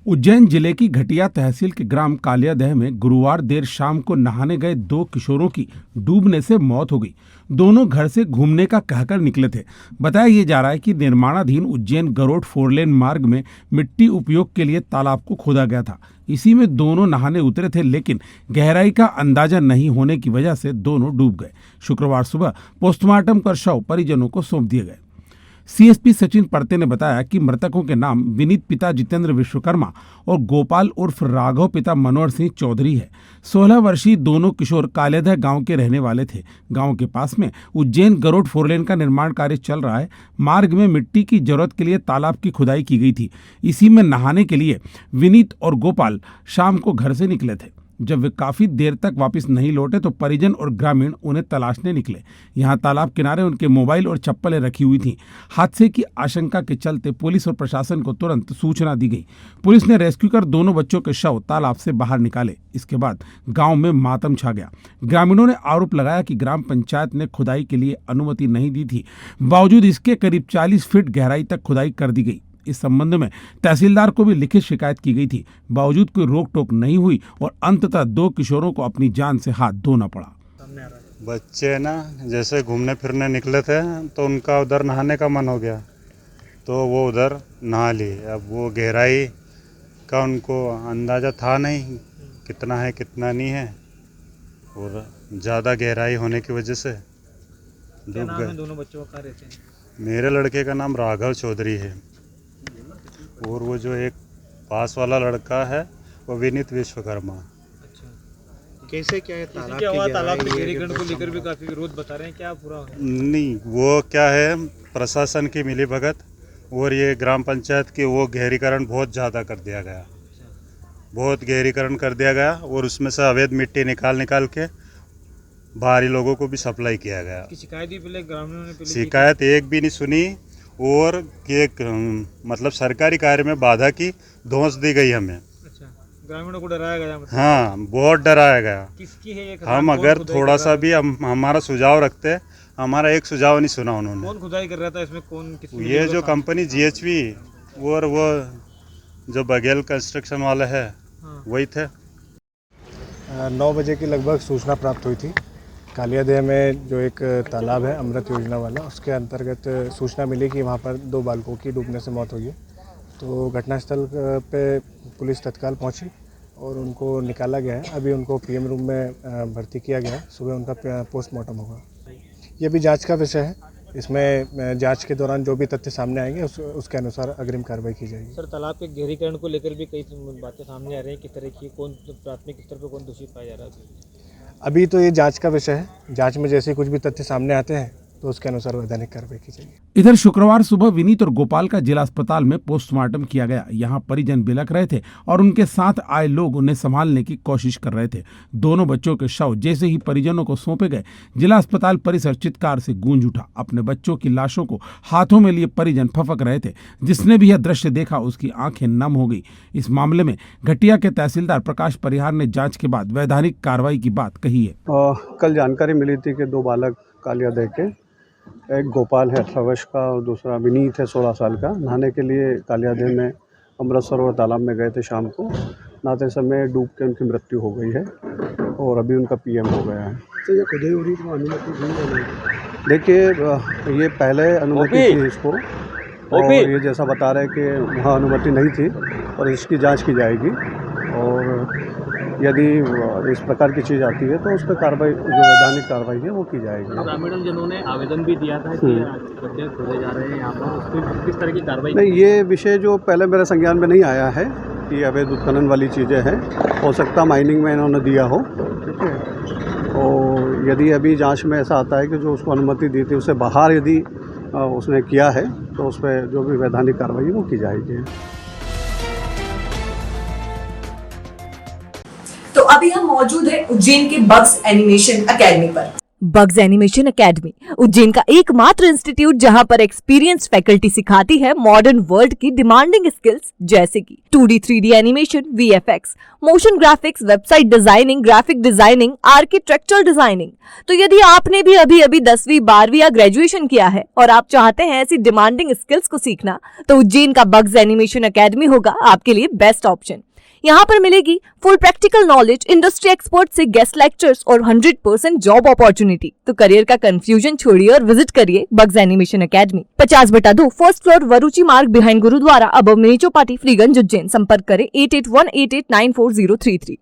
उज्जैन जिले की घटिया तहसील के ग्राम कालियादह में गुरुवार देर शाम को नहाने गए दो किशोरों की डूबने से मौत हो गई। दोनों घर से घूमने का कहकर निकले थे। बताया ये जा रहा है कि निर्माणाधीन उज्जैन गरोड फोरलेन मार्ग में मिट्टी उपयोग के लिए तालाब को खोदा गया था। इसी में दोनों नहाने उतरे थे, लेकिन गहराई का अंदाजा नहीं होने की वजह से दोनों डूब गए। शुक्रवार सुबह पोस्टमार्टम कर शव परिजनों को सौंप दिए गए। सीएसपी सचिन परते ने बताया कि मृतकों के नाम विनीत पिता जितेंद्र विश्वकर्मा और गोपाल उर्फ राघव पिता मनोहर सिंह चौधरी है। 16 वर्षीय दोनों किशोर कालियादह गांव के रहने वाले थे। गांव के पास में उज्जैन गरोड फोरलेन का निर्माण कार्य चल रहा है। मार्ग में मिट्टी की जरूरत के लिए तालाब की खुदाई की गई थी। इसी में नहाने के लिए विनीत और गोपाल शाम को घर से निकले थे। जब वे काफी देर तक वापस नहीं लौटे तो परिजन और ग्रामीण उन्हें तलाशने निकले। यहां तालाब किनारे उनके मोबाइल और चप्पलें रखी हुई थीं। हादसे की आशंका के चलते पुलिस और प्रशासन को तुरंत सूचना दी गई। पुलिस ने रेस्क्यू कर दोनों बच्चों के शव तालाब से बाहर निकाले। इसके बाद गांव में मातम छा गया। ग्रामीणों ने आरोप लगाया कि ग्राम पंचायत ने खुदाई के लिए अनुमति नहीं दी थी। बावजूद इसके करीब 40 फीट गहराई तक खुदाई कर दी गई। इस संबंध में तहसीलदार को भी लिखित शिकायत की गई थी। बावजूद कोई रोक टोक नहीं हुई और अंततः दो किशोरों को अपनी जान से हाथ धोना पड़ा। बच्चे ना जैसे घूमने फिरने निकले थे तो उनका उधर नहाने का मन हो गया, तो वो उधर नहा लिए। अब वो गहराई का उनको अंदाज़ा था नहीं, कितना है कितना नहीं है, और ज़्यादा गहराई होने की वजह से डूब गए। दोनों बच्चों का रहते हैं? मेरे लड़के का नाम राघव चौधरी है और वो जो एक पास वाला लड़का है वो विनीत विश्वकर्मा। अच्छा, कैसे क्या है तालाब के गहरीकरण को लेकर भी काफी विरोध बता रहे हैं, क्या पूरा नहीं, वो क्या है, प्रशासन की मिलीभगत और ये ग्राम पंचायत की वो गहरीकरण बहुत ज़्यादा कर दिया गया। बहुत गहरीकरण कर दिया गया और उसमें से अवैध मिट्टी निकाल के बाहरी लोगों को भी सप्लाई किया गया। शिकायत भी पहले ग्रामीणों ने शिकायत एक भी नहीं सुनी और एक मतलब सरकारी कार्य में बाधा की धौंस दी गई हमें। अच्छा, ग्रामीणों को डराया गया मतलब? हाँ, बहुत डराया गया। किसकी है ये? हम अगर थोड़ा सा भी हमारा सुझाव रखते, हमारा एक सुझाव नहीं सुना उन्होंने। कौन खुदाई कर रहा था इसमें? कौन ये जो कंपनी GHV और वो जो बघेल कंस्ट्रक्शन वाले है, हाँ। वही थे। 9 बजे की लगभग सूचना प्राप्त हुई थी। कालियादह में जो एक तालाब है अमृत योजना वाला, उसके अंतर्गत सूचना मिली कि वहाँ पर 2 बालकों की डूबने से मौत हुई है। तो घटनास्थल पे पुलिस तत्काल पहुँची और उनको निकाला गया है। अभी उनको PM रूम में भर्ती किया गया है। सुबह उनका पोस्टमार्टम होगा। ये भी जांच का विषय है। इसमें जांच के दौरान जो भी तथ्य सामने आएंगे उसके अनुसार अग्रिम कार्रवाई की जाएगी। सर, तालाब के गहरीकरण को लेकर भी कई बातें सामने आ रही हैं। किस तरह की, कौन प्राथमिक स्तर पर कौन दोषी पाया जा रहा है? अभी तो ये जांच का विषय है। जांच में जैसे कुछ भी तथ्य सामने आते हैं तो उसके अनुसार वैधानिक कार्रवाई की जाएगी। इधर शुक्रवार सुबह विनीत और गोपाल का जिला अस्पताल में पोस्टमार्टम किया गया। यहाँ परिजन बिलख रहे थे और उनके साथ आए लोग उन्हें संभालने की कोशिश कर रहे थे। दोनों बच्चों के शव जैसे ही परिजनों को सौंपे गए, जिला अस्पताल परिसर चित्कार से गूंज उठा। अपने बच्चों की लाशों को हाथों में लिए परिजन फपक रहे थे। जिसने भी यह दृश्य देखा उसकी आंखें नम हो गई। इस मामले में घटिया के तहसीलदार प्रकाश परिहार ने जांच के बाद वैधानिक कार्रवाई की बात कही है। कल जानकारी मिली थी कि 2 बालक कालियादह के, एक गोपाल है 18 वर्ष का और दूसरा विनीत है 16 साल का, नहाने के लिए कालियादह में अमृत सरोवर तालाब में गए थे। शाम को नहाते समय डूब के उनकी मृत्यु हो गई है और अभी उनका PM हो गया है। तो ये खुदाई हो रही तो अनुमति नहीं है? देखिए, ये पहले अनुमति थी इसको, और ये जैसा बता रहे हैं कि वहाँ अनुमति नहीं थी और इसकी जांच की जाएगी। और यदि इस प्रकार की चीज़ आती है तो उस पर कार्रवाई, जो वैधानिक कार्रवाई है वो की जाएगी। ग्रामीण जनों ने आवेदन भी दिया था कि गड्ढे खोदे जा रहे हैं यहाँ पर, उस पर किस तरह की कार्रवाई? नहीं, ये विषय जो पहले मेरे संज्ञान में नहीं आया है कि अवैध उत्खनन वाली चीज़ें हैं। हो सकता माइनिंग में इन्होंने दिया हो, ठीक है। और यदि अभी जांच में ऐसा आता है कि जो उसको अनुमति दी थी उससे बाहर यदि उसने किया है तो उस पर जो भी वैधानिक कार्रवाई वो की जाएगी। तो अभी हम मौजूद हैं उज्जैन के बग्स एनिमेशन एकेडमी पर। बग्स एनिमेशन एकेडमी, उज्जैन का एकमात्र इंस्टीट्यूट जहां पर एक्सपीरियंस्ड फैकल्टी सिखाती है मॉडर्न वर्ल्ड की डिमांडिंग स्किल्स जैसे कि 2D 3D animation, VFX, motion graphics, website designing, graphic designing, architectural designing. तो यदि आपने भी अभी 10वीं 12वीं या ग्रेजुएशन किया है और आप चाहते हैं ऐसी डिमांडिंग स्किल्स को सीखना, तो उज्जैन का बग्स एनिमेशन एकेडमी होगा आपके लिए बेस्ट ऑप्शन। यहाँ पर मिलेगी full practical knowledge, industry expert से गेस्ट लेक्चर्स और 100% जॉब अपॉर्चुनिटी। तो करियर का कंफ्यूजन छोड़िए और विजिट करिए bugs animation academy, 50/2, first floor, Varuchi Marg, behind gurdwara, above mini Chowpatty, Freeganj, Ujjain. संपर्क करें 8818894033।